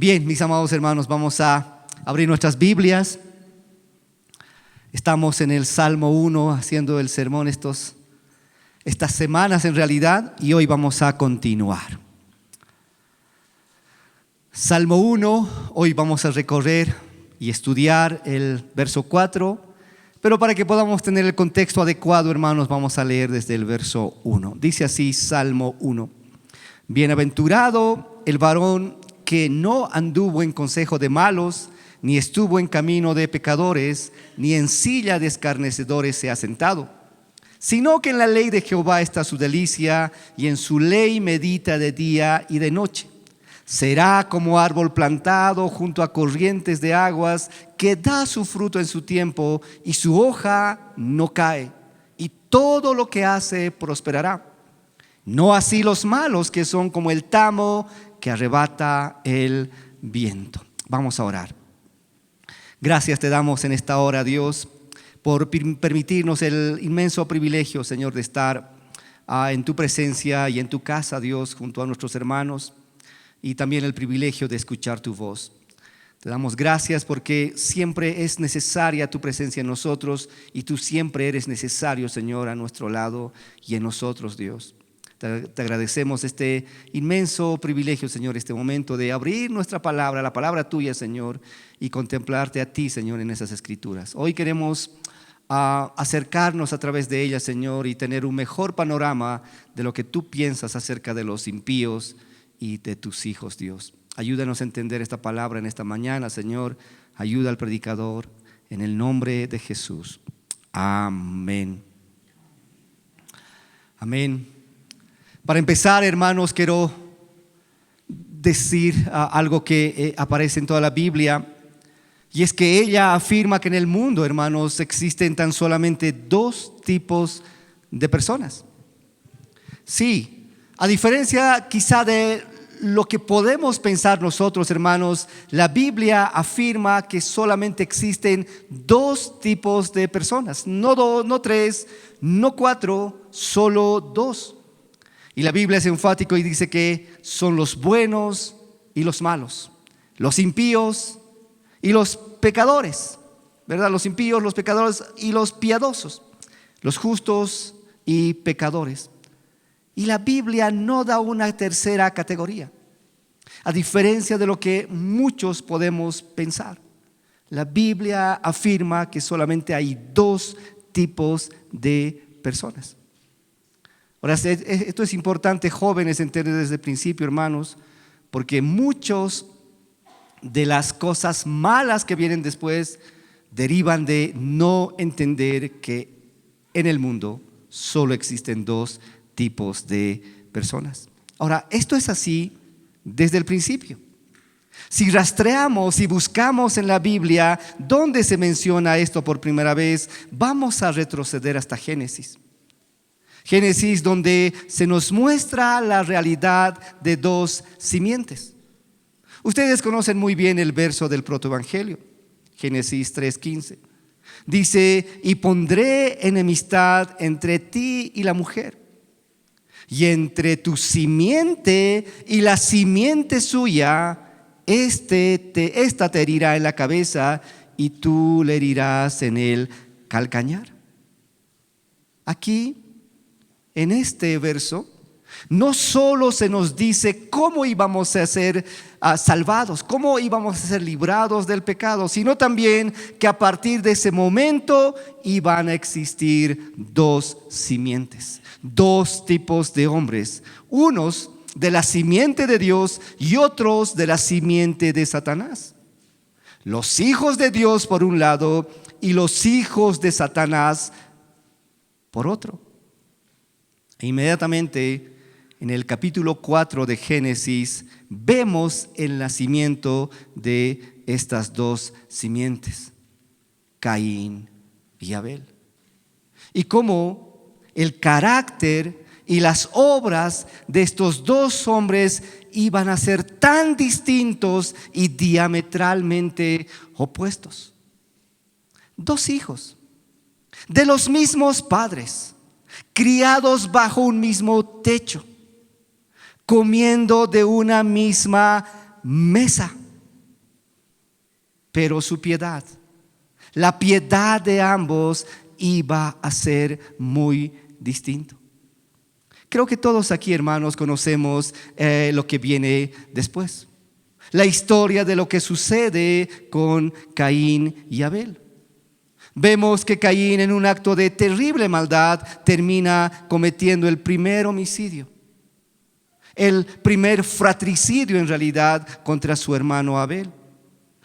Bien, mis amados hermanos, vamos a abrir nuestras Biblias. Estamos en el Salmo 1 haciendo el sermón estas semanas en realidad, y hoy vamos a continuar. Salmo 1, hoy vamos a recorrer y estudiar el verso 4, pero para que podamos tener el contexto adecuado, hermanos, vamos a leer desde el verso 1. Dice así Salmo 1: Bienaventurado el varón que no anduvo en consejo de malos, ni estuvo en camino de pecadores, ni en silla de escarnecedores se ha sentado, sino que en la ley de Jehová está su delicia, y en su ley medita de día y de noche. Será como árbol plantado junto a corrientes de aguas, que da su fruto en su tiempo, y su hoja no cae, y todo lo que hace prosperará. No así los malos, que son como el tamo que arrebata el viento. Vamos a orar. Gracias te damos en esta hora, Dios, por permitirnos el inmenso privilegio, Señor, de estar en tu presencia y en tu casa, Dios, junto a nuestros hermanos, y también el privilegio de escuchar tu voz. Te damos gracias porque siempre es necesaria tu presencia en nosotros, y tú siempre eres necesario, Señor, a nuestro lado y en nosotros, Dios. Te agradecemos este inmenso privilegio, Señor, este momento de abrir nuestra palabra, la palabra tuya, Señor, y contemplarte a ti, Señor, en esas escrituras. Hoy queremos acercarnos a través de ellas, Señor, y tener un mejor panorama de lo que tú piensas acerca de los impíos y de tus hijos, Dios. Ayúdanos a entender esta palabra en esta mañana, Señor. Ayuda al predicador, en el nombre de Jesús. Amén. Amén. Para empezar, hermanos, quiero decir algo que aparece en toda la Biblia, y es que ella afirma que en el mundo, hermanos, existen tan solamente dos tipos de personas. Sí, a diferencia quizá de lo que podemos pensar nosotros, hermanos, la Biblia afirma que solamente existen dos tipos de personas, no dos, no tres, no cuatro, solo dos. Y la Biblia es enfático y dice que son los buenos y los malos, los impíos y los pecadores, ¿verdad? Los impíos, los pecadores y los piadosos, los justos y pecadores. Y la Biblia no da una tercera categoría, a diferencia de lo que muchos podemos pensar. La Biblia afirma que solamente hay dos tipos de personas. Ahora, esto es importante, jóvenes, entender desde el principio, hermanos, porque muchos de las cosas malas que vienen después derivan de no entender que en el mundo solo existen dos tipos de personas. Ahora, esto es así desde el principio. Si rastreamos y buscamos en la Biblia dónde se menciona esto por primera vez, vamos a retroceder hasta Génesis. Génesis, donde se nos muestra la realidad de dos simientes. Ustedes conocen muy bien el verso del protoevangelio, Génesis 3:15. Dice: y pondré enemistad entre ti y la mujer, y entre tu simiente y la simiente suya, esta te herirá en la cabeza, y tú le herirás en el calcañar. Aquí, en este verso, no solo se nos dice cómo íbamos a ser salvados, cómo íbamos a ser librados del pecado, sino también que a partir de ese momento iban a existir dos simientes, dos tipos de hombres, unos de la simiente de Dios y otros de la simiente de Satanás. Los hijos de Dios por un lado y los hijos de Satanás por otro. E inmediatamente en el capítulo 4 de Génesis vemos el nacimiento de estas dos simientes, Caín y Abel, y cómo el carácter y las obras de estos dos hombres iban a ser tan distintos y diametralmente opuestos. Dos hijos de los mismos padres, criados bajo un mismo techo, comiendo de una misma mesa, pero su piedad, la piedad de ambos iba a ser muy distinto. Creo que todos aquí, hermanos, conocemos lo que viene después. La historia de lo que sucede con Caín y Abel. Vemos que Caín, en un acto de terrible maldad, termina cometiendo el primer homicidio, el primer fratricidio en realidad contra su hermano Abel.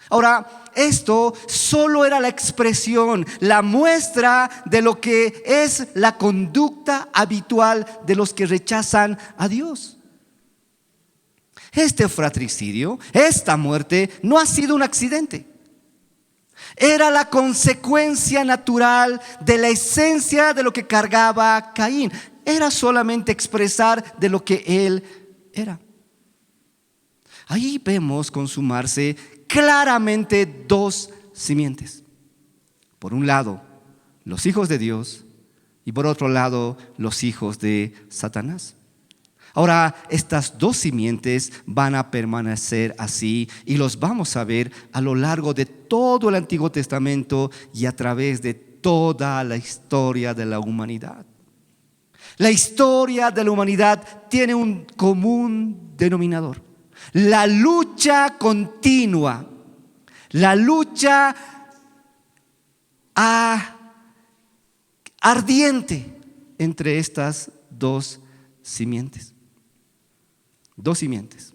Ahora, esto solo era la expresión, la muestra de lo que es la conducta habitual de los que rechazan a Dios. Este fratricidio, esta muerte, no ha sido un accidente. Era la consecuencia natural de la esencia de lo que cargaba Caín. Era solamente expresar de lo que él era. Ahí vemos consumarse claramente dos simientes. Por un lado, los hijos de Dios, y por otro lado, los hijos de Satanás. Ahora, estas dos simientes van a permanecer así y los vamos a ver a lo largo de todo el Antiguo Testamento y a través de toda la historia de la humanidad. La historia de la humanidad tiene un común denominador: la lucha continua, la lucha ardiente entre estas dos simientes. Dos simientes,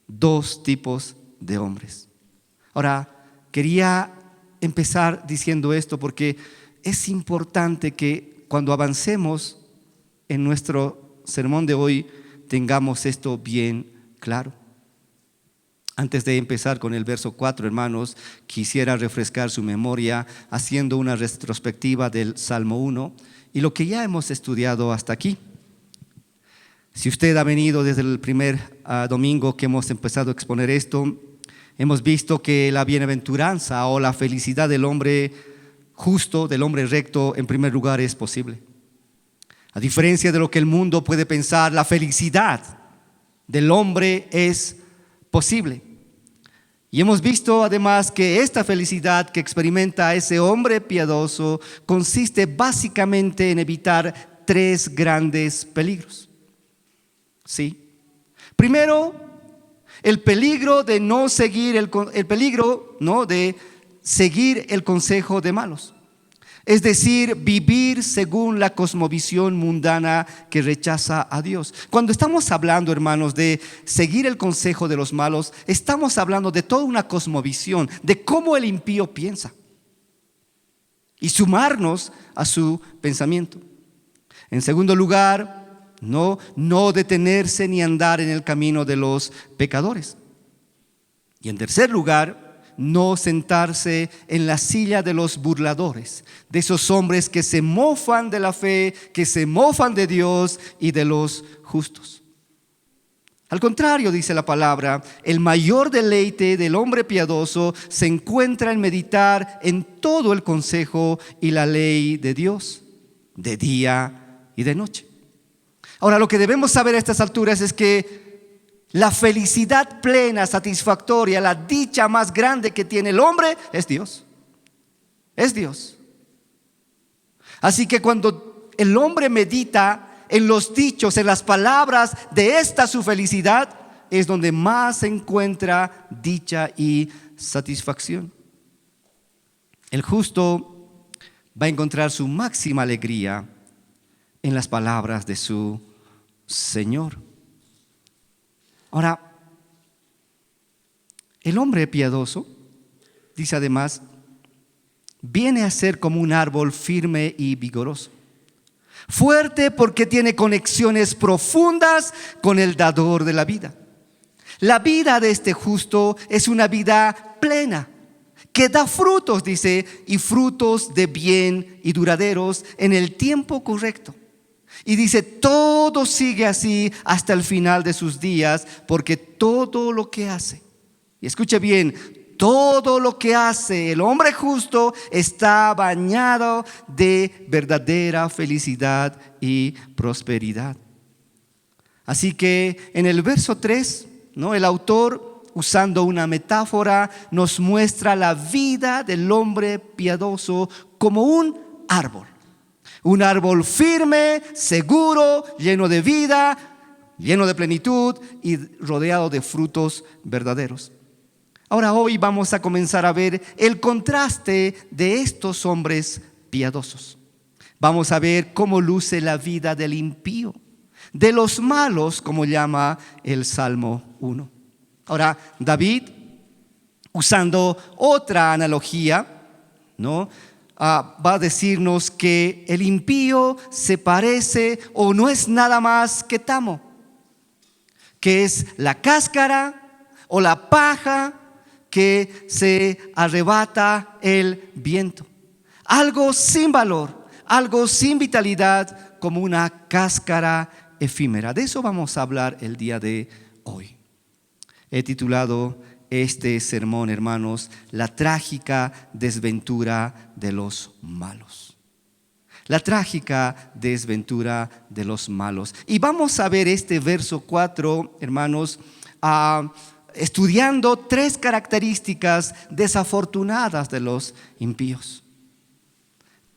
dos tipos de hombres. Ahora, quería empezar diciendo esto porque es importante que cuando avancemos en nuestro sermón de hoy tengamos esto bien claro. Antes de empezar con el verso 4, hermanos, quisiera refrescar su memoria haciendo una retrospectiva del Salmo 1 y lo que ya hemos estudiado hasta aquí. Si usted ha venido desde el primer domingo que hemos empezado a exponer esto, hemos visto que la bienaventuranza o la felicidad del hombre justo, del hombre recto, en primer lugar es posible. A diferencia de lo que el mundo puede pensar, la felicidad del hombre es posible. Y hemos visto además que esta felicidad que experimenta ese hombre piadoso consiste básicamente en evitar tres grandes peligros. Sí. Primero, el peligro de no seguir el peligro, ¿no?, de seguir el consejo de malos. Es decir, vivir según la cosmovisión mundana que rechaza a Dios. Cuando estamos hablando, hermanos, de seguir el consejo de los malos, estamos hablando de toda una cosmovisión, de cómo el impío piensa y sumarnos a su pensamiento. En segundo lugar, no detenerse ni andar en el camino de los pecadores. Y en tercer lugar, no sentarse en la silla de los burladores, de esos hombres que se mofan de la fe, que se mofan de Dios y de los justos. Al contrario, dice la palabra, el mayor deleite del hombre piadoso se encuentra en meditar en todo el consejo y la ley de Dios, de día y de noche. Ahora, lo que debemos saber a estas alturas es que la felicidad plena, satisfactoria, la dicha más grande que tiene el hombre es Dios. Es Dios. Así que cuando el hombre medita en los dichos, en las palabras de esta su felicidad, es donde más se encuentra dicha y satisfacción. El justo va a encontrar su máxima alegría en las palabras de su Señor. Ahora, el hombre piadoso, dice además, viene a ser como un árbol firme y vigoroso, fuerte porque tiene conexiones profundas con el dador de la vida. La vida de este justo es una vida plena, que da frutos, dice, y frutos de bien y duraderos en el tiempo correcto. Y dice, todo sigue así hasta el final de sus días, porque todo lo que hace, y escuche bien, todo lo que hace el hombre justo está bañado de verdadera felicidad y prosperidad. Así que en el verso 3, el autor usando una metáfora, nos muestra la vida del hombre piadoso como un árbol. Un árbol firme, seguro, lleno de vida, lleno de plenitud y rodeado de frutos verdaderos. Ahora hoy vamos a comenzar a ver el contraste de estos hombres piadosos. Vamos a ver cómo luce la vida del impío, de los malos, como llama el Salmo 1. Ahora, David, usando otra analogía, ¿no? Va a decirnos que el impío se parece o no es nada más que tamo, que es la cáscara o la paja que se arrebata el viento. Algo sin valor, algo sin vitalidad, como una cáscara efímera. De eso vamos a hablar el día de hoy. He titulado este sermón, hermanos, la trágica desventura de los malos. La trágica desventura de los malos. Y vamos a ver este verso 4, hermanos, estudiando 3 características desafortunadas de los impíos.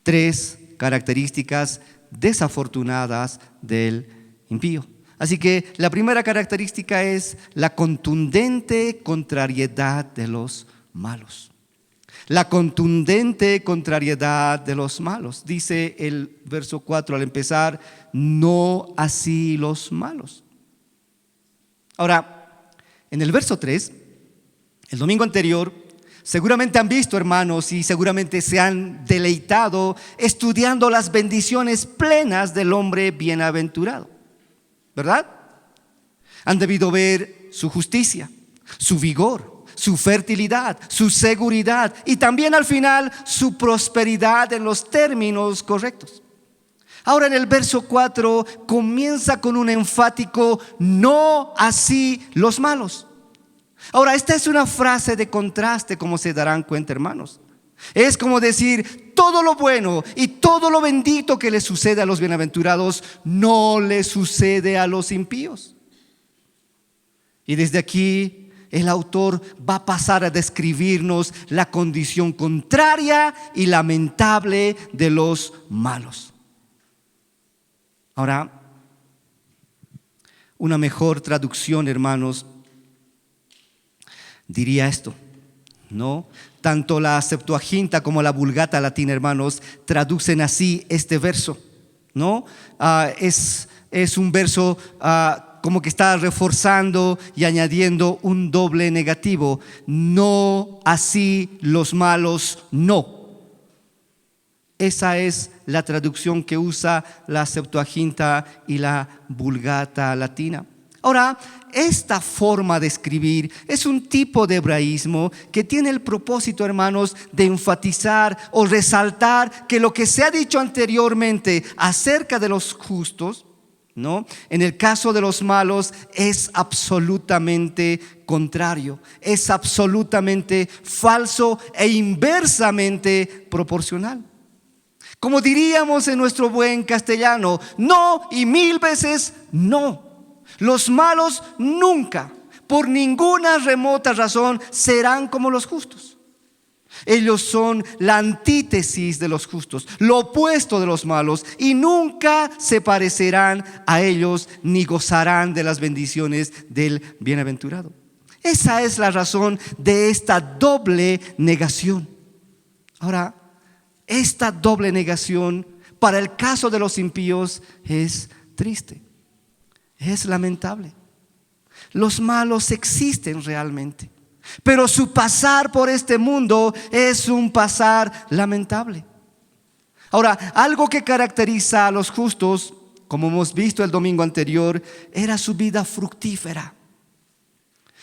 3 características desafortunadas del impío. Así que la primera característica es la contundente contrariedad de los malos. La contundente contrariedad de los malos. Dice el verso 4 al empezar, no así los malos. Ahora, en el verso 3, el domingo anterior, seguramente han visto, hermanos, y seguramente se han deleitado estudiando las bendiciones plenas del hombre bienaventurado. ¿Verdad? Han debido ver su justicia, su vigor, su fertilidad, su seguridad y también al final su prosperidad en los términos correctos. Ahora en el verso 4 comienza con un enfático no así los malos. Ahora esta es una frase de contraste, como se darán cuenta, hermanos. Es como decir, todo lo bueno y todo lo bendito que le sucede a los bienaventurados no le sucede a los impíos. Y desde aquí el autor va a pasar a describirnos la condición contraria y lamentable de los malos. Ahora, una mejor traducción, hermanos, diría esto, ¿no? Tanto la Septuaginta como la Vulgata latina, hermanos, traducen así este verso, ¿no? Es un verso como que está reforzando y añadiendo un doble negativo. No así los malos, no. Esa es la traducción que usa la Septuaginta y la Vulgata latina. Ahora, esta forma de escribir es un tipo de hebraísmo que tiene el propósito, hermanos, de enfatizar o resaltar que lo que se ha dicho anteriormente acerca de los justos, ¿no?, en el caso de los malos es absolutamente contrario, es absolutamente falso e inversamente proporcional. Como diríamos en nuestro buen castellano, no y 1000 veces no. Los malos nunca, por ninguna remota razón, serán como los justos. Ellos son la antítesis de los justos, lo opuesto de los malos, y nunca se parecerán a ellos ni gozarán de las bendiciones del bienaventurado. Esa es la razón de esta doble negación. Ahora, esta doble negación para el caso de los impíos es triste. Es lamentable. Los malos existen realmente, pero su pasar por este mundo es un pasar lamentable. Ahora, algo que caracteriza a los justos, como hemos visto el domingo anterior, era su vida fructífera.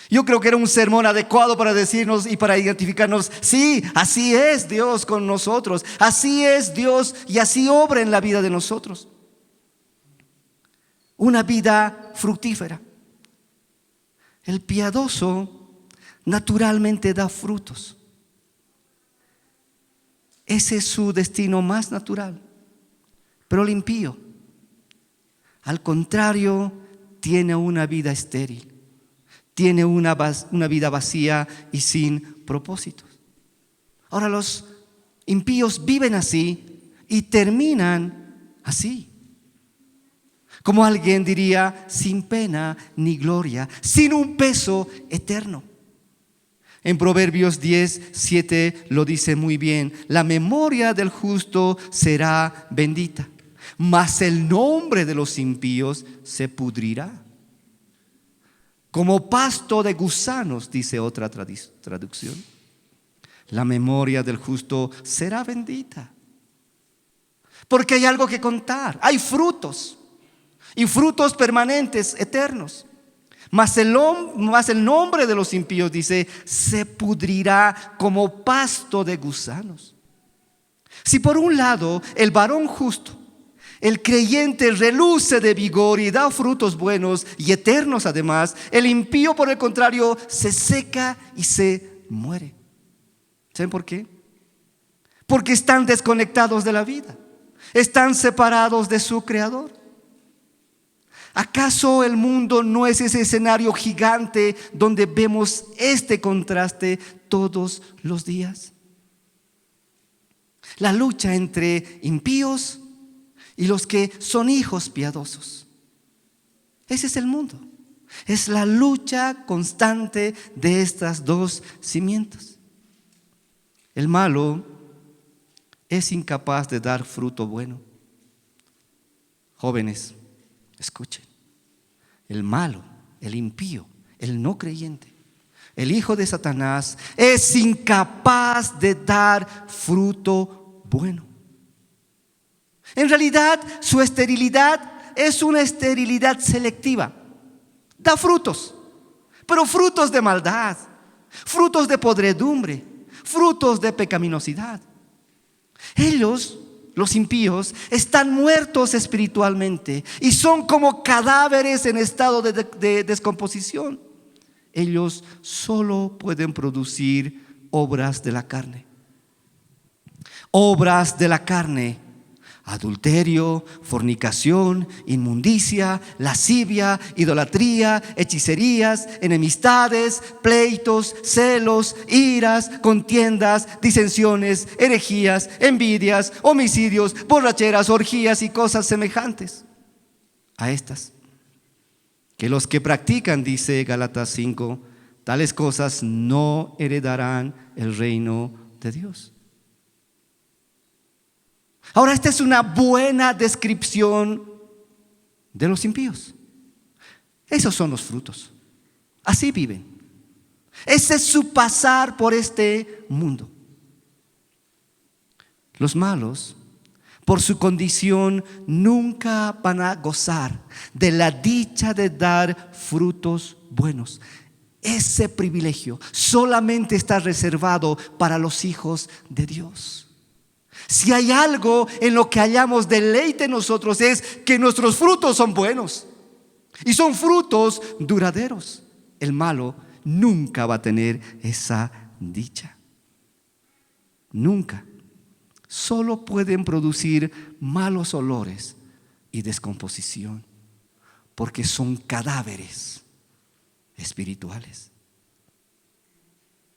Yo creo que era un sermón adecuado para decirnos y para identificarnos, sí, así es Dios con nosotros, así es Dios y así obra en la vida de nosotros. Una vida fructífera. El piadoso naturalmente da frutos. Ese es su destino más natural. Pero el impío, al contrario, tiene una vida estéril. tiene una vida vacía y sin propósitos. Ahora los impíos viven así y terminan así. Como alguien diría, sin pena ni gloria, sin un peso eterno. En Proverbios 10:7 lo dice muy bien: la memoria del justo será bendita, mas el nombre de los impíos se pudrirá. Como pasto de gusanos, dice otra traducción. La memoria del justo será bendita. Porque hay algo que contar, hay frutos, y frutos permanentes, eternos. Mas el nombre de los impíos, dice, se pudrirá como pasto de gusanos. Si por un lado el varón justo, el creyente, reluce de vigor y da frutos buenos y eternos además, el impío por el contrario se seca y se muere. ¿Saben por qué? Porque están desconectados de la vida, están separados de su Creador. ¿Acaso el mundo no es ese escenario gigante donde vemos este contraste todos los días? La lucha entre impíos y los que son hijos piadosos. Ese es el mundo. Es la lucha constante de estas dos cimientos. El malo es incapaz de dar fruto bueno. Jóvenes, escuchen. El malo, el impío, el no creyente, el hijo de Satanás es incapaz de dar fruto bueno. En realidad, su esterilidad es una esterilidad selectiva. Da frutos, pero frutos de maldad, frutos de podredumbre, frutos de pecaminosidad. Ellos, los impíos, están muertos espiritualmente y son como cadáveres en estado de descomposición. Ellos solo pueden producir obras de la carne. Obras de la carne: adulterio, fornicación, inmundicia, lascivia, idolatría, hechicerías, enemistades, pleitos, celos, iras, contiendas, disensiones, herejías, envidias, homicidios, borracheras, orgías y cosas semejantes a estas. Que los que practican, dice Gálatas 5, tales cosas no heredarán el reino de Dios. Ahora, esta es una buena descripción de los impíos. Esos son los frutos. Así viven. Ese es su pasar por este mundo. Los malos, por su condición, nunca van a gozar de la dicha de dar frutos buenos. Ese privilegio solamente está reservado para los hijos de Dios. Si hay algo en lo que hallamos deleite nosotros, es que nuestros frutos son buenos y son frutos duraderos. El malo nunca va a tener esa dicha. Nunca. Solo pueden producir malos olores y descomposición, porque son cadáveres espirituales.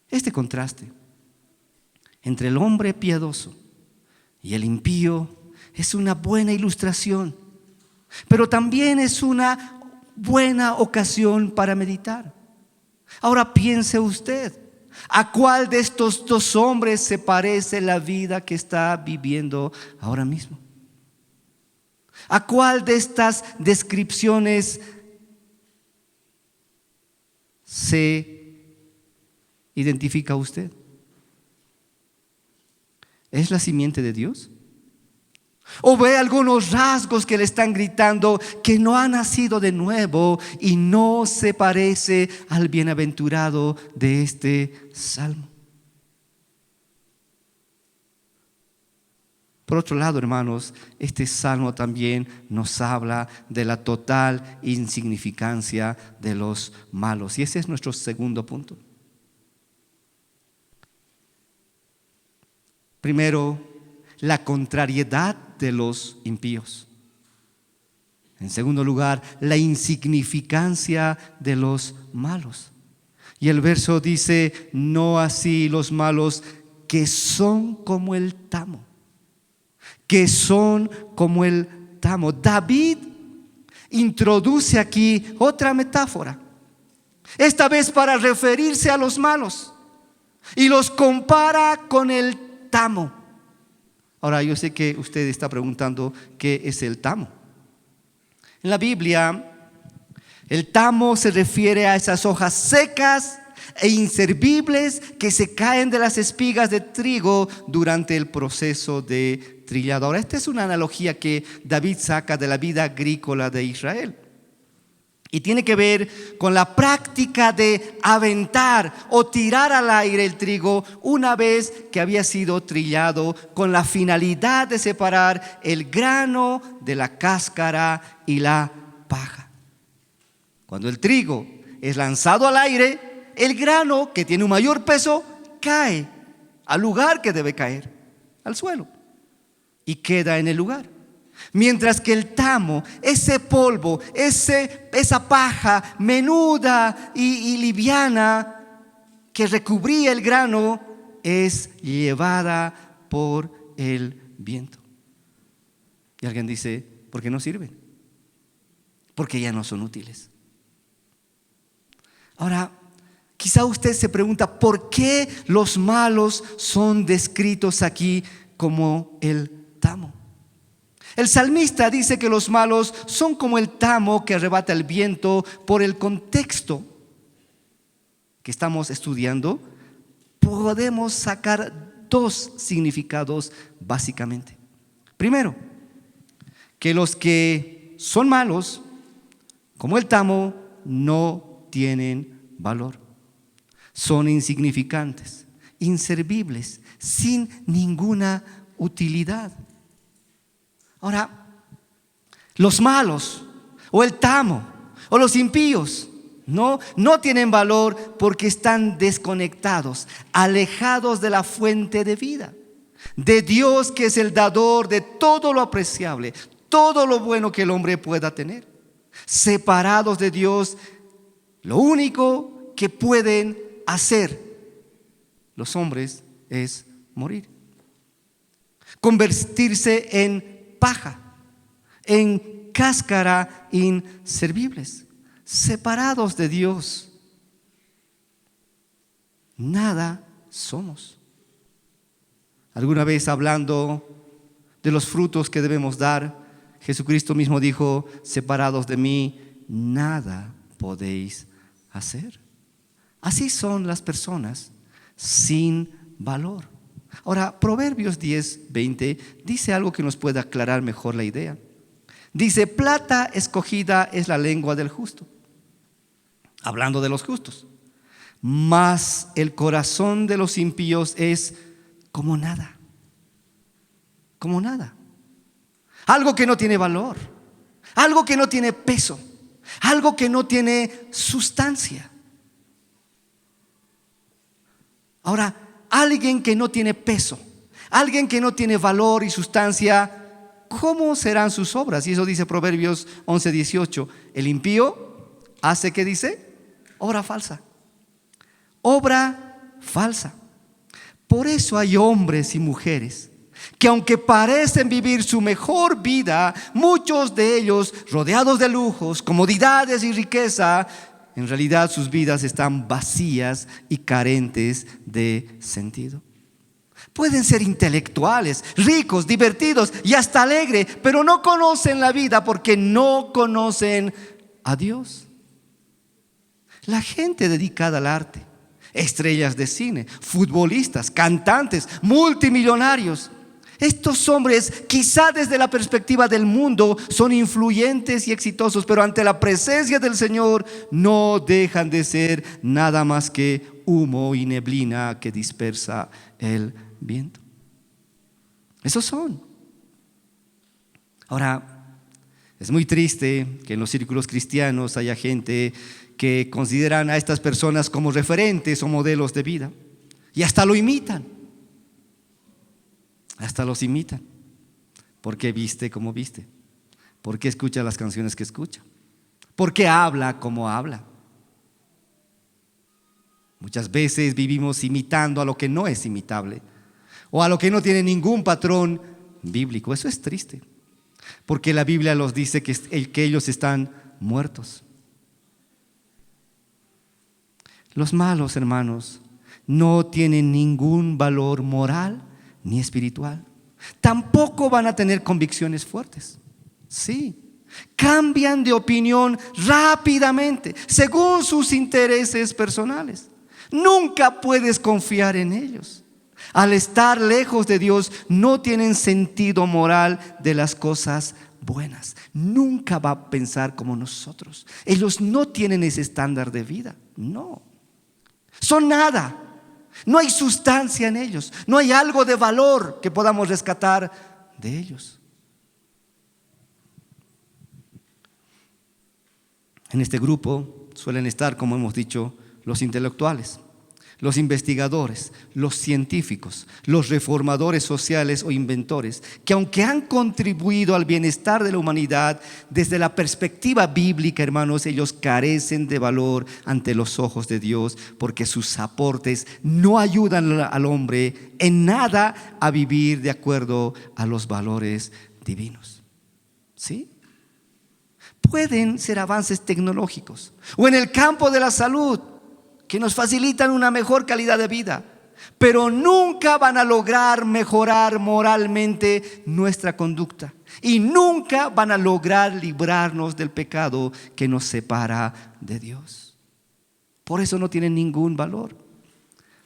Este contraste entre el hombre piadoso y el impío es una buena ilustración, pero también es una buena ocasión para meditar. Ahora piense usted, ¿a cuál de estos dos hombres se parece la vida que está viviendo ahora mismo? ¿A cuál de estas descripciones se identifica usted? ¿Es la simiente de Dios? ¿O ve algunos rasgos que le están gritando que no ha nacido de nuevo y no se parece al bienaventurado de este salmo? Por otro lado, hermanos, este salmo también nos habla de la total insignificancia de los malos. Y ese es nuestro segundo punto. Primero, la contrariedad de los impíos. En segundo lugar, la insignificancia de los malos. Y el verso dice: no así los malos, que son como el tamo. Que son como el tamo. David introduce aquí otra metáfora, esta vez para referirse a los malos, y los compara con el tamo. Ahora, yo sé que usted está preguntando qué es el tamo. En la Biblia, el tamo se refiere a esas hojas secas e inservibles que se caen de las espigas de trigo durante el proceso de trillado. Ahora, esta es una analogía que David saca de la vida agrícola de Israel. Y tiene que ver con la práctica de aventar o tirar al aire el trigo una vez que había sido trillado, con la finalidad de separar el grano de la cáscara y la paja. Cuando el trigo es lanzado al aire, el grano, que tiene un mayor peso, cae al lugar que debe caer, al suelo, y queda en el lugar. Mientras que el tamo, ese polvo, esa paja menuda y liviana que recubría el grano, es llevada por el viento. Y alguien dice: ¿por qué no sirven? Porque ya no son útiles. Ahora, quizá usted se pregunta: ¿por qué los malos son descritos aquí como el tamo? El salmista dice que los malos son como el tamo que arrebata el viento. Por el contexto que estamos estudiando, podemos sacar dos significados básicamente. Primero, que los que son malos, como el tamo, no tienen valor. Son insignificantes, inservibles, sin ninguna utilidad. Ahora, los malos o el tamo o los impíos no tienen valor porque están desconectados, alejados de la fuente de vida, de Dios, que es el dador de todo lo apreciable, todo lo bueno que el hombre pueda tener. Separados de Dios, lo único que pueden hacer los hombres es morir, convertirse en paja, en cáscara, inservibles, separados de Dios. Nada somos. Alguna vez, hablando de los frutos que debemos dar, Jesucristo mismo dijo: separados de mí, nada podéis hacer. Así son las personas sin valor. Ahora, Proverbios 10:20 dice algo que nos puede aclarar mejor la idea. Dice: plata escogida es la lengua del justo, hablando de los justos, mas el corazón de los impíos es como nada. Como nada. Algo que no tiene valor, algo que no tiene peso, algo que no tiene sustancia. Ahora, alguien que no tiene peso, alguien que no tiene valor y sustancia, ¿cómo serán sus obras? Y eso dice Proverbios 11:18. El impío hace, ¿qué dice? Obra falsa. Obra falsa. Por eso hay hombres y mujeres que, aunque parecen vivir su mejor vida, muchos de ellos rodeados de lujos, comodidades y riqueza, en realidad sus vidas están vacías y carentes de sentido. Pueden ser intelectuales, ricos, divertidos y hasta alegres, pero no conocen la vida porque no conocen a Dios. La gente dedicada al arte, estrellas de cine, futbolistas, cantantes, multimillonarios, estos hombres, quizá desde la perspectiva del mundo, son influyentes y exitosos, pero ante la presencia del Señor no dejan de ser nada más que humo y neblina que dispersa el viento. Esos son. Ahora, es muy triste que en los círculos cristianos haya gente que consideran a estas personas como referentes o modelos de vida y hasta lo imitan. Hasta los imitan. ¿Por qué viste como viste? ¿Por qué escucha las canciones que escucha? ¿Por qué habla como habla? Muchas veces vivimos imitando a lo que no es imitable o a lo que no tiene ningún patrón bíblico. Eso es triste, porque la Biblia nos dice que ellos están muertos. Los malos, hermanos, no tienen ningún valor moral ni espiritual. Tampoco van a tener convicciones fuertes. Sí, cambian de opinión rápidamente según sus intereses personales. Nunca puedes confiar en ellos. Al estar lejos de Dios, no tienen sentido moral de las cosas buenas. Nunca va a pensar como nosotros. Ellos no tienen ese estándar de vida. No. Son nada. No hay sustancia en ellos. No hay algo de valor que podamos rescatar de ellos. En este grupo suelen estar, como hemos dicho, los intelectuales, los investigadores, los científicos, los reformadores sociales o inventores, que aunque han contribuido al bienestar de la humanidad desde la perspectiva bíblica, hermanos, ellos carecen de valor ante los ojos de Dios, porque sus aportes no ayudan al hombre en nada a vivir de acuerdo a los valores divinos. ¿Sí? Pueden ser avances tecnológicos o en el campo de la salud que nos facilitan una mejor calidad de vida, pero nunca van a lograr mejorar moralmente nuestra conducta y nunca van a lograr librarnos del pecado que nos separa de Dios. Por eso no tienen ningún valor.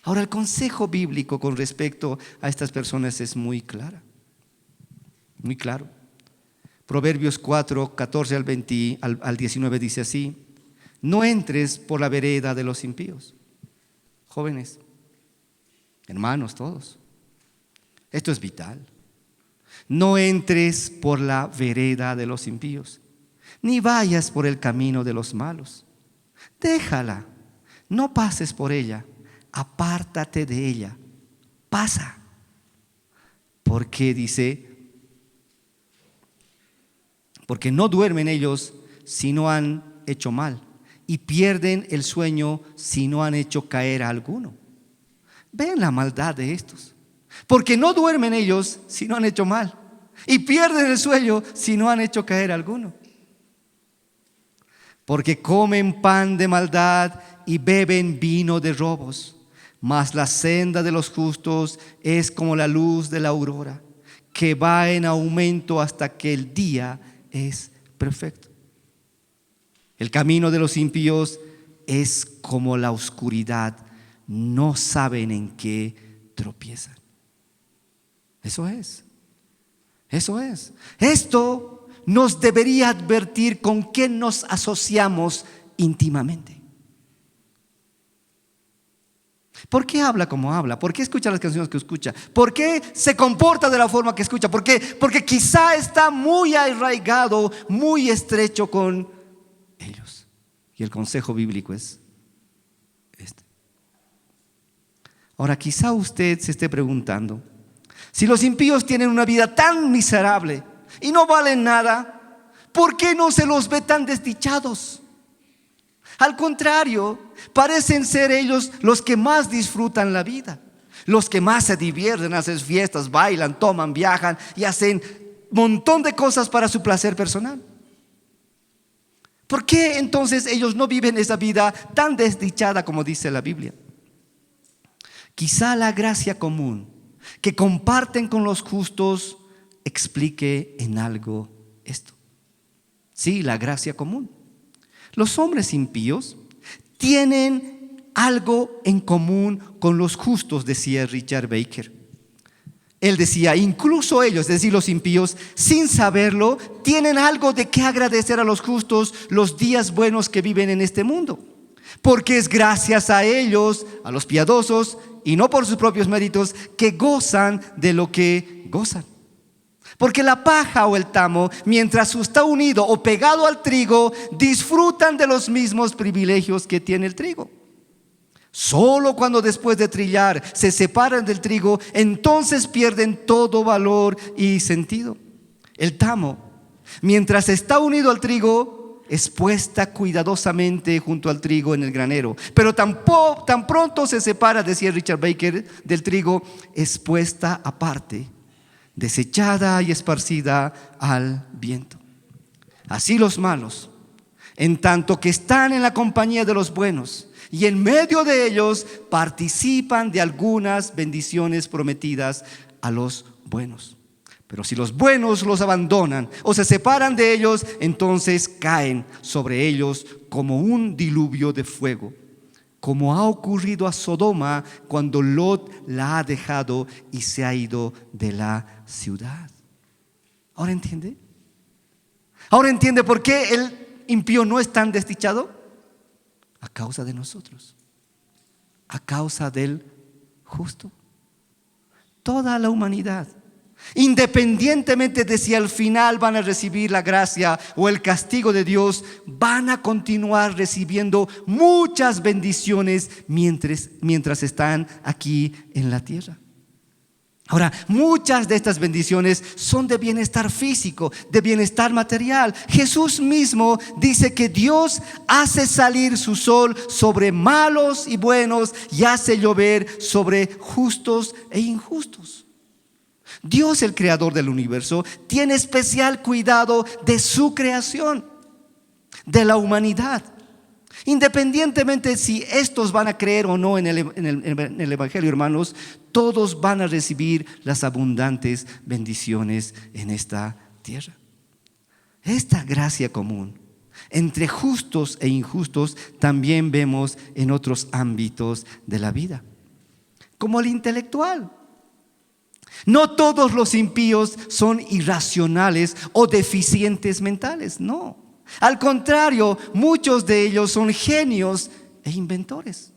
Ahora, el consejo bíblico con respecto a estas personas es muy claro. Muy claro. Proverbios 4, 14 al 19 dice así: no entres por la vereda de los impíos. Jóvenes, hermanos todos, esto es vital. No entres por la vereda de los impíos, ni vayas por el camino de los malos. Déjala, no pases por ella, apártate de ella, pasa. Porque dice, porque no duermen ellos si no han hecho mal, y pierden el sueño si no han hecho caer a alguno. Ven la maldad de estos. Porque no duermen ellos si no han hecho mal, y pierden el sueño si no han hecho caer a alguno. Porque comen pan de maldad y beben vino de robos, mas la senda de los justos es como la luz de la aurora, que va en aumento hasta que el día es perfecto. El camino de los impíos es como la oscuridad, no saben en qué tropiezan. Eso es. Esto nos debería advertir con qué nos asociamos íntimamente. ¿Por qué habla como habla? ¿Por qué escucha las canciones que escucha? ¿Por qué se comporta de la forma que escucha? ¿Por qué? Porque quizá está muy arraigado, muy estrecho con ellos. Y el consejo bíblico es este. Ahora, quizá usted se esté preguntando, si los impíos tienen una vida tan miserable y no valen nada, ¿por qué no se los ve tan desdichados? Al contrario, parecen ser ellos los que más disfrutan la vida, los que más se divierten, hacen fiestas, bailan, toman, viajan y hacen un montón de cosas para su placer personal. ¿Por qué entonces ellos no viven esa vida tan desdichada como dice la Biblia? Quizá la gracia común que comparten con los justos explique en algo esto. Sí, la gracia común. Los hombres impíos tienen algo en común con los justos, decía Richard Baker. Él decía, incluso ellos, es decir, los impíos, sin saberlo, tienen algo de qué agradecer a los justos los días buenos que viven en este mundo. Porque es gracias a ellos, a los piadosos, y no por sus propios méritos, que gozan de lo que gozan. Porque la paja o el tamo, mientras está unido o pegado al trigo, disfrutan de los mismos privilegios que tiene el trigo. Solo cuando después de trillar se separan del trigo, entonces pierden todo valor y sentido. El tamo Mientras está unido al trigo, es puesta cuidadosamente junto al trigo en el granero. Pero tan pronto se separa, decía Richard Baker, del trigo, es puesta aparte, desechada y esparcida al viento. Así los malos, en tanto que están en la compañía de los buenos y en medio de ellos, participan de algunas bendiciones prometidas a los buenos. Pero si los buenos los abandonan o se separan de ellos, entonces caen sobre ellos como un diluvio de fuego, como ha ocurrido a Sodoma cuando Lot la ha dejado y se ha ido de la ciudad. ¿Ahora entiende? ¿Ahora entiende por qué el impío no es tan desdichado? A causa de nosotros, a causa del justo. Toda la humanidad, independientemente de si al final van a recibir la gracia o el castigo de Dios, van a continuar recibiendo muchas bendiciones mientras están aquí en la tierra. Ahora, muchas de estas bendiciones son de bienestar físico, de bienestar material. Jesús mismo dice que Dios hace salir su sol sobre malos y buenos y hace llover sobre justos e injustos. Dios, el creador del universo, tiene especial cuidado de su creación, de la humanidad. Independientemente si estos van a creer o no en el Evangelio, hermanos, todos van a recibir las abundantes bendiciones en esta tierra. Esta gracia común entre justos e injustos también vemos en otros ámbitos de la vida, como el intelectual. No todos los impíos son irracionales o deficientes mentales, no. Al contrario, muchos de ellos son genios e inventores.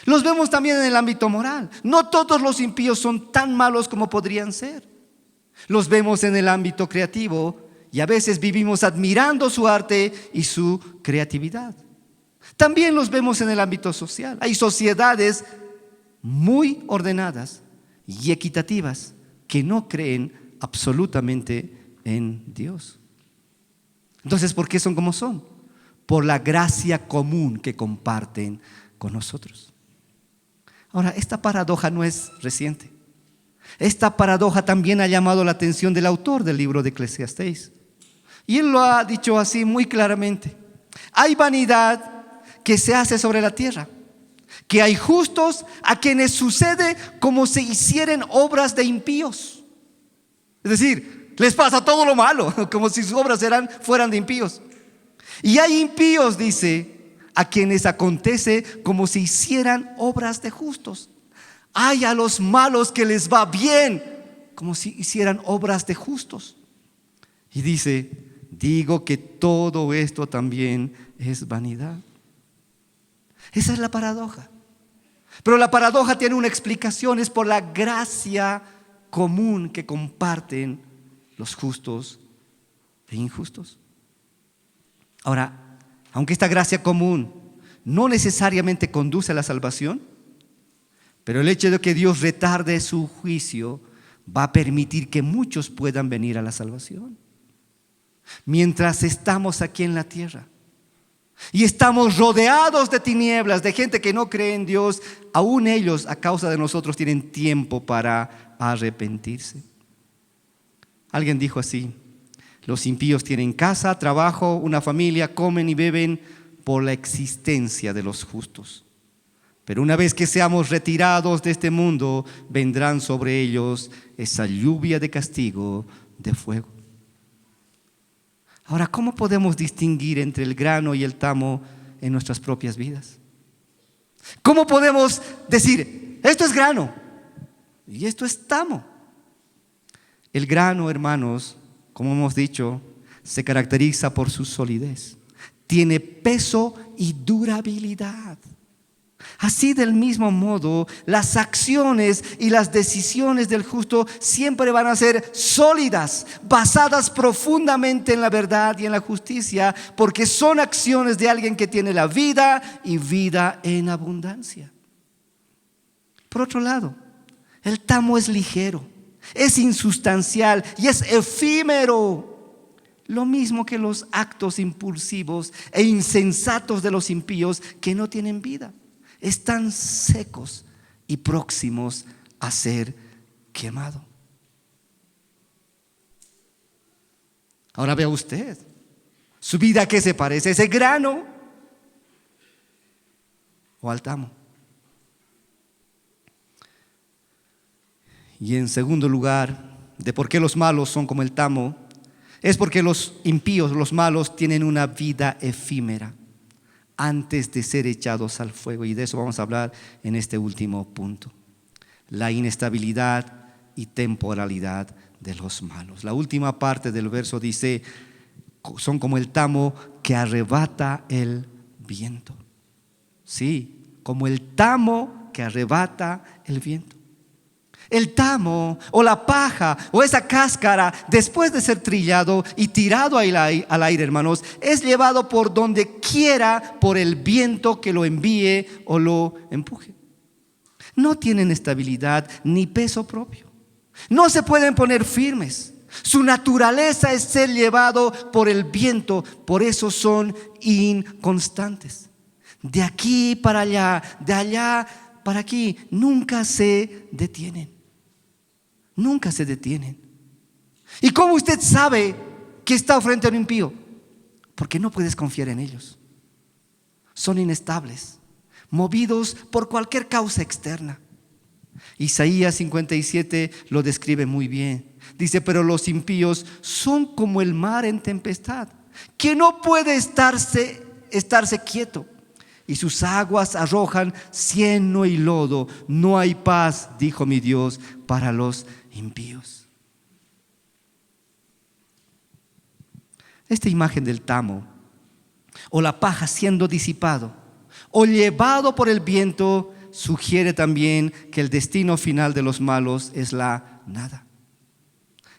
Los vemos también en el ámbito moral. No todos los impíos son tan malos como podrían ser. Los vemos en el ámbito creativo y a veces vivimos admirando su arte y su creatividad. También los vemos en el ámbito social. Hay sociedades muy ordenadas y equitativas que no creen absolutamente en Dios. Entonces, ¿por qué son como son? Por la gracia común que comparten con nosotros. Ahora, esta paradoja no es reciente. Esta paradoja también ha llamado la atención del autor del libro de Eclesiastés. Y él lo ha dicho así muy claramente. Hay vanidad que se hace sobre la tierra, que hay justos a quienes sucede como si hicieran obras de impíos. Es decir, les pasa todo lo malo, como si sus obras fueran de impíos. Y hay impíos, dice, a quienes acontece como si hicieran obras de justos. Hay a los malos que les va bien, como si hicieran obras de justos. Y dice, digo que todo esto también es vanidad. Esa es la paradoja. Pero la paradoja tiene una explicación, es por la gracia común que comparten los justos e injustos. Ahora, aunque esta gracia común no necesariamente conduce a la salvación, pero el hecho de que Dios retarde su juicio va a permitir que muchos puedan venir a la salvación. Mientras estamos aquí en la tierra y estamos rodeados de tinieblas, de gente que no cree en Dios, aún ellos, a causa de nosotros, tienen tiempo para arrepentirse. Alguien dijo así: los impíos tienen casa, trabajo, una familia, comen y beben por la existencia de los justos. Pero una vez que seamos retirados de este mundo, vendrán sobre ellos esa lluvia de castigo, de fuego. Ahora, ¿cómo podemos distinguir entre el grano y el tamo en nuestras propias vidas? ¿Cómo podemos decir, esto es grano y esto es tamo? El grano, hermanos, como hemos dicho, se caracteriza por su solidez. Tiene peso y durabilidad. Así, del mismo modo, las acciones y las decisiones del justo siempre van a ser sólidas, basadas profundamente en la verdad y en la justicia, porque son acciones de alguien que tiene la vida y vida en abundancia. Por otro lado, el tamo es ligero, es insustancial y es efímero. Lo mismo que los actos impulsivos e insensatos de los impíos que no tienen vida. Están secos y próximos a ser quemados. Ahora vea usted, ¿su vida a qué se parece? ¿Ese grano o al tamo? Y en segundo lugar, de por qué los malos son como el tamo, es porque los impíos, los malos, tienen una vida efímera antes de ser echados al fuego. Y de eso vamos a hablar en este último punto: la inestabilidad y temporalidad de los malos. La última parte del verso dice: son como el tamo que arrebata el viento. Sí, como el tamo que arrebata el viento. El tamo o la paja o esa cáscara, después de ser trillado y tirado al aire, hermanos, es llevado por donde quiera por el viento que lo envíe o lo empuje. No tienen estabilidad ni peso propio. No se pueden poner firmes. Su naturaleza es ser llevado por el viento, por eso son inconstantes. De aquí para allá, de allá para aquí, nunca se detienen. Nunca se detienen. ¿Y cómo usted sabe que está frente a un impío? Porque no puedes confiar en ellos. Son inestables, movidos por cualquier causa externa. Isaías 57 lo describe muy bien. Dice: pero los impíos son como el mar en tempestad, que no puede estarse quieto, y sus aguas arrojan cieno y lodo. No hay paz, dijo mi Dios, para los impíos. Esta imagen del tamo o la paja siendo disipado o llevado por el viento sugiere también que el destino final de los malos es la nada.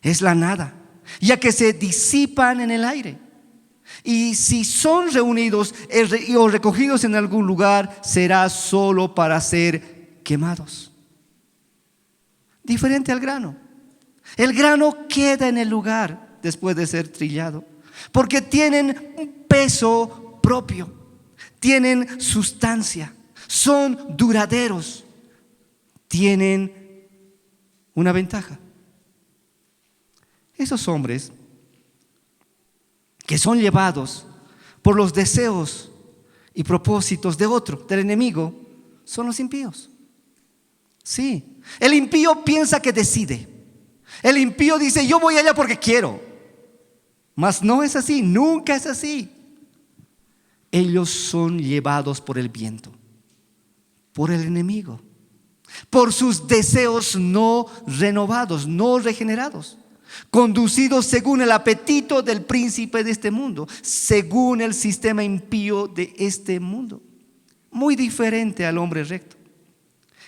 Es la nada, ya que se disipan en el aire. Y si son reunidos o recogidos en algún lugar, será solo para ser quemados. Diferente al grano. El grano queda en el lugar después de ser trillado, porque tienen un peso propio, tienen sustancia, son duraderos, tienen una ventaja. Esos hombres que son llevados por los deseos y propósitos de otro, del enemigo, son los impíos. Sí, el impío piensa que decide. El impío dice: yo voy allá porque quiero. Mas no es así, nunca es así. Ellos son llevados por el viento, por el enemigo, por sus deseos no renovados, no regenerados, conducidos según el apetito del príncipe de este mundo, según el sistema impío de este mundo. Muy diferente al hombre recto.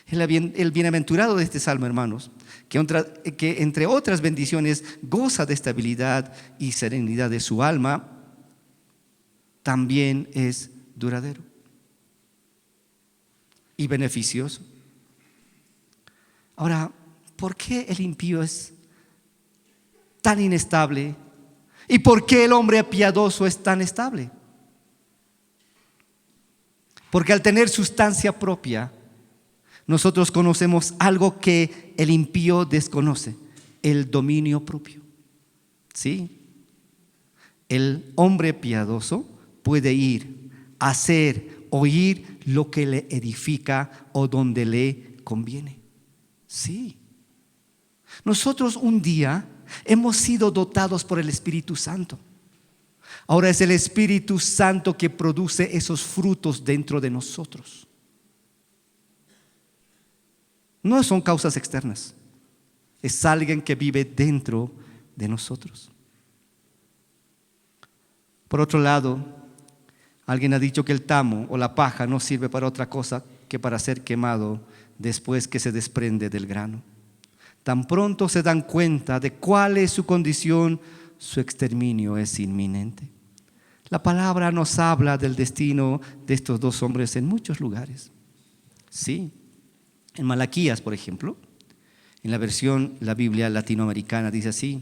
El bienaventurado de este salmo, hermanos, que entre otras bendiciones goza de estabilidad y serenidad de su alma, también es duradero y beneficioso. Ahora, ¿por qué el impío es tan inestable? ¿Y por qué el hombre piadoso es tan estable? Porque al tener sustancia propia, nosotros conocemos algo que el impío desconoce: el dominio propio. ¿Sí? El hombre piadoso puede ir, hacer, oír lo que le edifica o donde le conviene. Sí. Nosotros un día hemos sido dotados por el Espíritu Santo. Ahora es el Espíritu Santo que produce esos frutos dentro de nosotros. No son causas externas, es alguien que vive dentro de nosotros. Por otro lado, alguien ha dicho que el tamo o la paja no sirve para otra cosa que para ser quemado después que se desprende del grano. Tan pronto se dan cuenta de cuál es su condición, su exterminio es inminente. La palabra nos habla del destino de estos dos hombres en muchos lugares. Sí. En Malaquías, por ejemplo, en la versión, la Biblia latinoamericana dice así: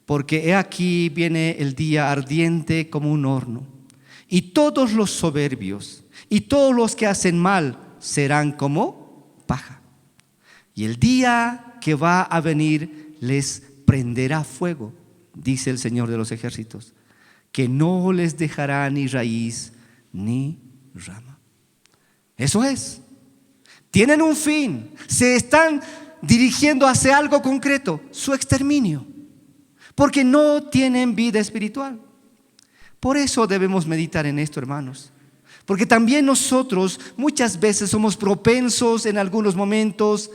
porque he aquí viene el día ardiente como un horno, y todos los soberbios y todos los que hacen mal serán como paja. Y el día que va a venir les prenderá fuego, dice el Señor de los ejércitos, que no les dejará ni raíz ni rama. Eso es. Tienen un fin, se están dirigiendo hacia algo concreto, su exterminio, porque no tienen vida espiritual. Por eso debemos meditar en esto, hermanos, porque también nosotros muchas veces somos propensos en algunos momentos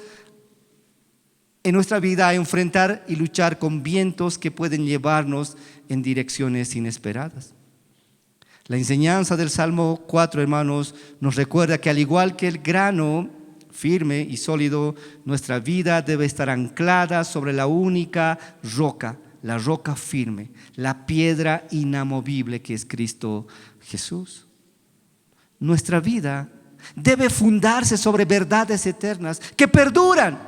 en nuestra vida a enfrentar y luchar con vientos que pueden llevarnos en direcciones inesperadas. La enseñanza del Salmo 4, hermanos, nos recuerda que al igual que el grano firme y sólido, nuestra vida debe estar anclada sobre la única roca, la roca firme, la piedra inamovible que es Cristo Jesús. Nuestra vida debe fundarse sobre verdades eternas que perduran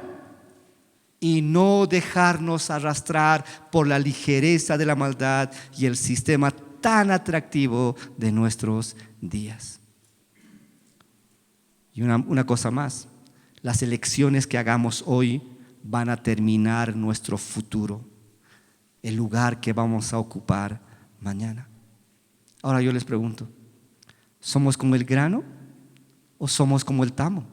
y no dejarnos arrastrar por la ligereza de la maldad y el sistema tan atractivo de nuestros días. Y una cosa más, las elecciones que hagamos hoy van a terminar nuestro futuro, el lugar que vamos a ocupar mañana. Ahora yo les pregunto, ¿somos como el grano o somos como el tamo?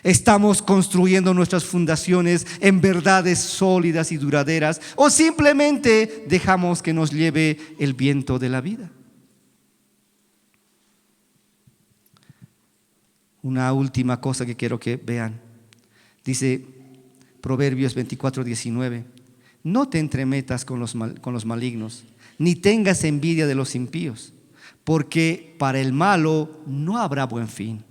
¿Estamos construyendo nuestras fundaciones en verdades sólidas y duraderas o simplemente dejamos que nos lleve el viento de la vida? Una última cosa que quiero que vean. Dice Proverbios 24:19: no te entremetas con los malignos, ni tengas envidia de los impíos, porque para el malo no habrá buen fin,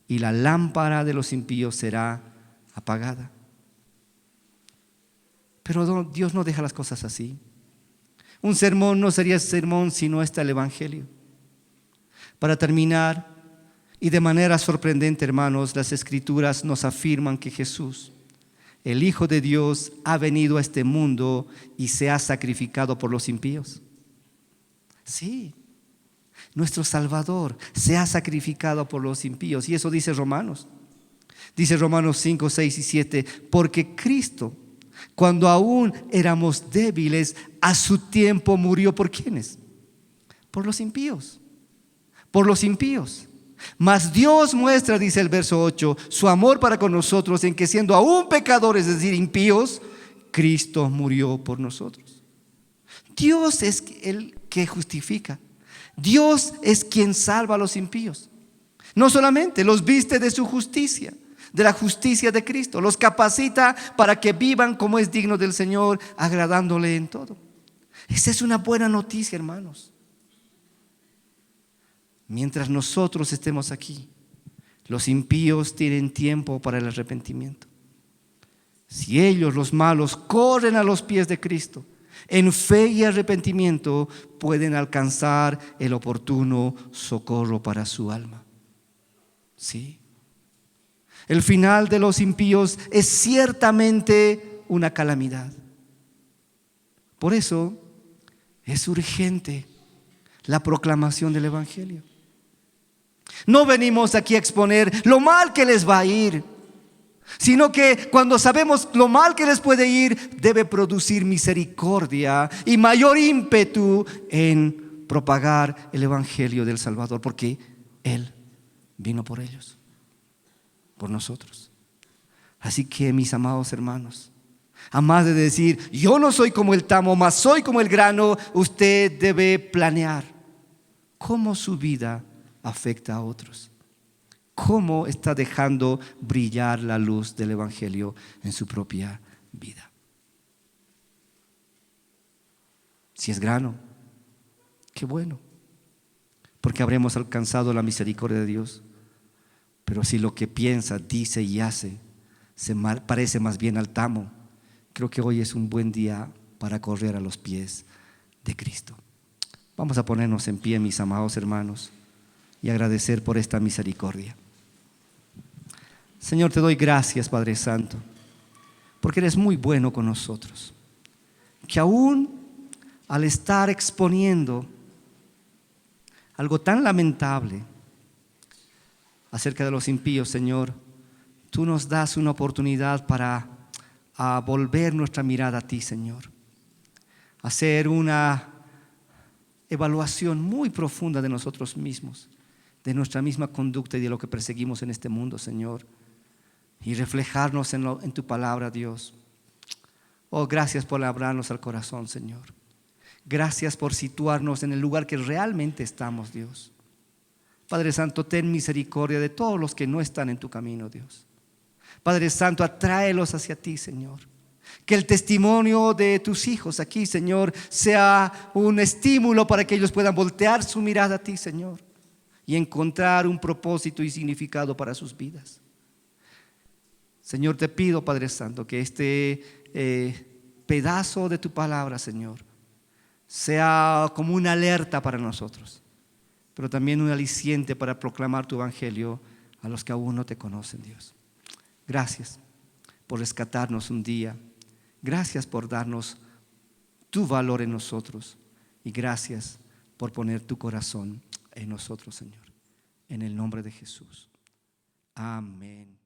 y la lámpara de los impíos será apagada. Pero Dios no deja las cosas así. Un sermón no sería sermón si no está el Evangelio. Para terminar, y de manera sorprendente, hermanos, las Escrituras nos afirman que Jesús, el Hijo de Dios, ha venido a este mundo y se ha sacrificado por los impíos. Sí, nuestro Salvador se ha sacrificado por los impíos. Y eso dice Romanos. Dice Romanos 5, 6 y 7: porque Cristo, cuando aún éramos débiles, a su tiempo murió. ¿Por quiénes? Por los impíos. Por los impíos. Mas Dios muestra, dice el verso 8, su amor para con nosotros en que, siendo aún pecadores, es decir, impíos, Cristo murió por nosotros. Dios es el que justifica. Dios es quien salva a los impíos. No solamente los viste de su justicia, de la justicia de Cristo, los capacita para que vivan como es digno del Señor, agradándole en todo. Esa es una buena noticia, hermanos. Mientras nosotros estemos aquí, los impíos tienen tiempo para el arrepentimiento. Si ellos, los malos, corren a los pies de Cristo, en fe y arrepentimiento, pueden alcanzar el oportuno socorro para su alma. Sí. El final de los impíos es ciertamente una calamidad. Por eso es urgente la proclamación del Evangelio. No venimos aquí a exponer lo mal que les va a ir, sino que cuando sabemos lo mal que les puede ir, debe producir misericordia y mayor ímpetu en propagar el Evangelio del Salvador, porque Él vino por ellos, por nosotros. Así que, mis amados hermanos, a más de decir yo no soy como el tamo, mas soy como el grano, usted debe planear cómo su vida afecta a otros, cómo está dejando brillar la luz del Evangelio en su propia vida. Si es grano, qué bueno, porque habremos alcanzado la misericordia de Dios. Pero si lo que piensa, dice y hace parece más bien al tamo, creo que hoy es un buen día para correr a los pies de Cristo. Vamos a ponernos en pie, mis amados hermanos, y agradecer por esta misericordia. Señor, te doy gracias, Padre Santo, porque eres muy bueno con nosotros. que aún al estar exponiendo algo tan lamentable acerca de los impíos, Señor, tú nos das una oportunidad para volver nuestra mirada a ti, Señor. Hacer una evaluación muy profunda de nosotros mismos, de nuestra misma conducta y de lo que perseguimos en este mundo, Señor. Y reflejarnos en tu palabra, Dios. Oh, gracias por hablarnos al corazón, Señor. Gracias por situarnos en el lugar que realmente estamos, Dios. Padre Santo, ten misericordia de todos los que no están en tu camino, Dios. Padre Santo, atráelos hacia ti, Señor. Que el testimonio de tus hijos aquí, Señor, sea un estímulo para que ellos puedan voltear su mirada a ti, Señor, y encontrar un propósito y significado para sus vidas. Señor, te pido, Padre Santo, que este pedazo de tu palabra, Señor, sea como una alerta para nosotros, pero también un aliciente para proclamar tu evangelio a los que aún no te conocen, Dios. Gracias por rescatarnos un día. Gracias por darnos tu valor en nosotros. Y gracias por poner tu corazón en nosotros, Señor. En el nombre de Jesús. Amén.